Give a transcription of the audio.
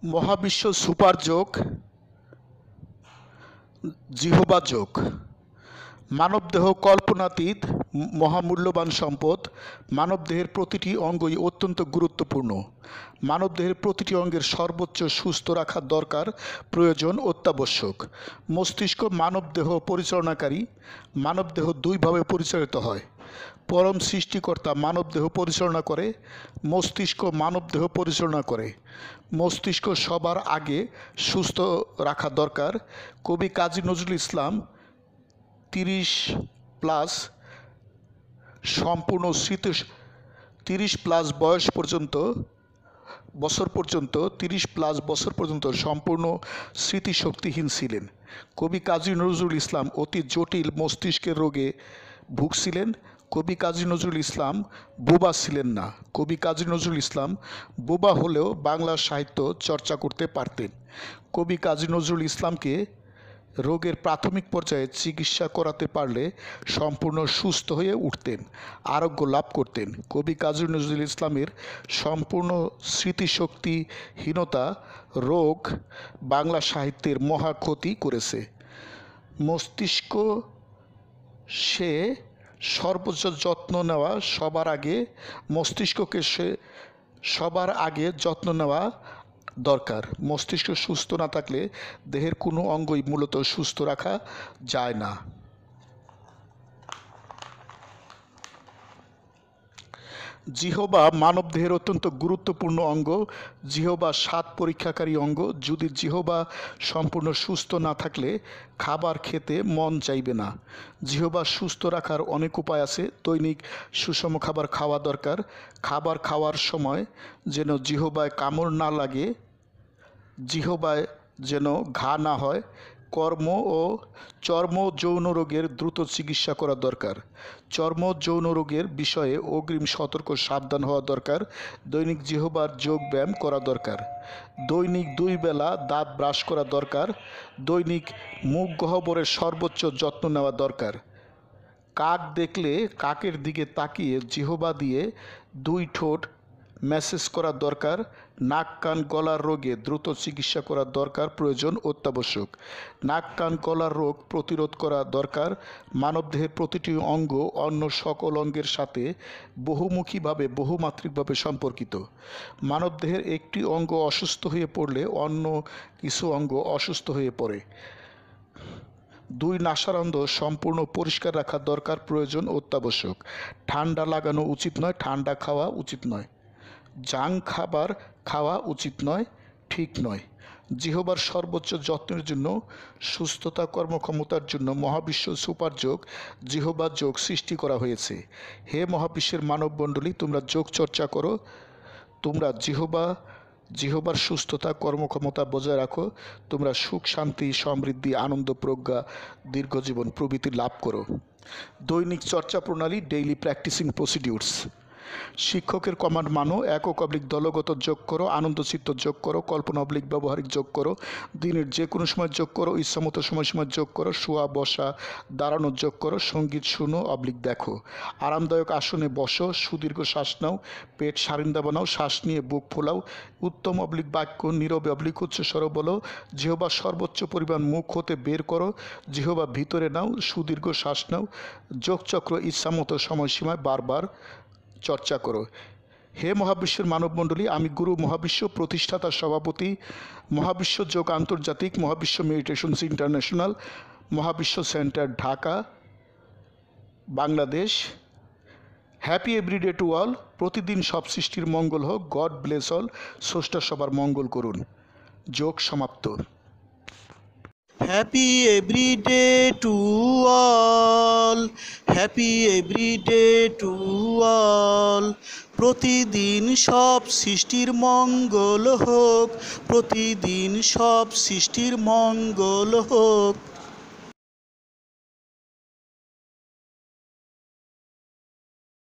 মহাবিশ্ব সুপারযোগ, জিহবা যোগ। মানবদেহ কল্পনাতীত মহামূল্যবান সম্পদ। মানবদেহের প্রতিটি অঙ্গই অত্যন্ত গুরুত্বপূর্ণ। মানবদেহের প্রতিটি অঙ্গের সর্বোচ্চ সুস্থ রাখা দরকার, প্রয়োজন, অত্যাবশ্যক। মস্তিষ্ক মানবদেহ পরিচালনাকারী। মানবদেহ দুইভাবে পরিচালিত হয়। পরম সৃষ্টিকর্তা মানবদেহ পরিচালনা করে, মস্তিষ্ক মানবদেহ পরিচালনা করে। মস্তিষ্ক সবার আগে সুস্থ রাখা দরকার। কবি কাজী নজরুল ইসলাম 30+ সম্পূর্ণ স্মৃতি 30+ বছর পর্যন্ত 30+ বছর পর্যন্ত সম্পূর্ণ স্মৃতিশক্তিহীন ছিলেন। কবি কাজী নজরুল ইসলাম অতি জটিল মস্তিষ্কের রোগে ভুগছিলেন। কবি কাজী নজরুল ইসলাম বোবা ছিলেন না। কবি কাজী নজরুল ইসলাম বোবা হলেও বাংলা সাহিত্য চর্চা করতে পারতেন। কবি কাজী নজরুল ইসলামকে রোগের প্রাথমিক পর্যায়ে চিকিৎসা করাতে পারলে সম্পূর্ণ সুস্থ হয়ে উঠতেন, আরোগ্য লাভ করতেন। কবি কাজী নজরুল ইসলামের সম্পূর্ণ স্মৃতিশক্তিহীনতা রোগ বাংলা সাহিত্যের মহা ক্ষতি করেছে। মস্তিষ্ক সে সর্বোচ্চ যত্ন নেওয়া সবার আগে যত্ন নেওয়া দরকার। মস্তিষ্ক সুস্থ না থাকলে দেহের কোনো অঙ্গই মূলত সুস্থ রাখা যায় না। জিহবা মানবদেহের অত্যন্ত গুরুত্বপূর্ণ অঙ্গ। জিহবা স্বাদ পরীক্ষাকারী অঙ্গ। যদি জিহবা সম্পূর্ণ সুস্থ না থাকলে খাবার খেতে মন চাইবে না। জিহবা সুস্থ রাখার অনেক উপায় আছে। দৈনিক সুষম খাবার খাওয়া দরকার। খাবার খাওয়ার সময় যেন জিহবায় কামড় না লাগে, জিহবায় যেন ঘা না হয়। চর্ম যৌন রোগের দ্রুত চিকিৎসা করা দরকার। চর্ম যৌন রোগের বিষয়ে অগ্রিম সতর্ক সাবধান হওয়া দরকার। দৈনিক জিহবার যোগ ব্যায়াম করা দরকার। দৈনিক 2 বেলা দাঁত ব্রাশ করা দরকার। দৈনিক মুখ গহ্বরের সর্বোচ্চ যত্ন নেওয়া দরকার। কাক দেখলে কাকের দিকে তাকিয়ে জিহবা দিয়ে 2 ঠোঁট ম্যাসেজ করা দরকার। নাক কান গলার রোগে দ্রুত চিকিৎসা করা দরকার, প্রয়োজন, অত্যাবশ্যক। নাক কান গলার রোগ প্রতিরোধ করা দরকার। মানবদেহের প্রতিটি অঙ্গ অন্য সকল অঙ্গের সাথে বহুমুখীভাবে বহুমাত্রিকভাবে সম্পর্কিত। মানবদেহের একটি অঙ্গ অসুস্থ হয়ে পড়লে অন্য কিছু অঙ্গ অসুস্থ হয়ে পড়ে। 2 নাসারন্ধ্র সম্পূর্ণ পরিষ্কার রাখা দরকার, প্রয়োজন, অত্যাবশ্যক। ঠান্ডা লাগানো উচিত নয়, ঠান্ডা খাওয়া উচিত নয়। জাঙ্ক খাবার খাওয়া উচিত নয়, ঠিক নয়। জিহবার সর্বোচ্চ যত্নের জন্য, সুস্থতা কর্মক্ষমতার জন্য মহাবিশ্ব সুপারযোগ জিহবা যোগ সৃষ্টি করা হয়েছে। হে মহাবিশ্বের মানবমণ্ডলী, তোমরা যোগ চর্চা করো। তোমরা জিহবার সুস্থতা কর্মক্ষমতা বজায় রাখো। তোমরা সুখ, শান্তি, সমৃদ্ধি, আনন্দ, প্রজ্ঞা, দীর্ঘজীবন প্রভৃতি লাভ করো। দৈনিক চর্চা প্রণালী, ডেইলি প্র্যাকটিসিং প্রসিডিউরস। শিক্ষকের কমান্ড মানো। একক/দলগত যোগ করো। আনন্দচিত্ত যোগ করো। কল্পনা/ব্যবহারিক যোগ করো। দিনের যে কোনো সময় যোগ করো। ইচ্ছামতো সময় যোগ করো। শোয়া, বসা, দাঁড়ানো যোগ করো। সঙ্গীত শুনো/দেখো। আরামদায়ক আসনে বসো। সুদীর্ঘ শ্বাস নাও। পেট সারিন্দা বানাও। শ্বাস নিয়ে বুক ফোলাও। উত্তম/বাক্য নীরবে/উচ্চস্বর বলো। জিহবা সর্বোচ্চ পরিমাণ মুখ হতে বের করো। জিহবা ভিতরে নাও। সুদীর্ঘ শ্বাস নাও। যোগচক্র ইচ্ছামতো সময়সীমায় বারবার চর্চা করো। হে মহাবিশ্বের মানবমণ্ডলী, আমি গুরু মহাবিশ্ব, প্রতিষ্ঠাতা সভাপতি, মহাবিশ্ব যোগ আন্তর্জাতিক, Mahabishwa meditations international, Mahabishwa centre, Dhaka, Bangladesh. Happy everyday to all. প্রতিদিন সব সৃষ্টির মঙ্গল হোক। God bless all. স্রষ্টা সবার মঙ্গল করুন। যোগ সমাপ্ত। Happy everyday to all, happy everyday to all. প্রতিদিন সব সৃষ্টির মঙ্গল হোক, প্রতিদিন সব সৃষ্টির মঙ্গল হোক।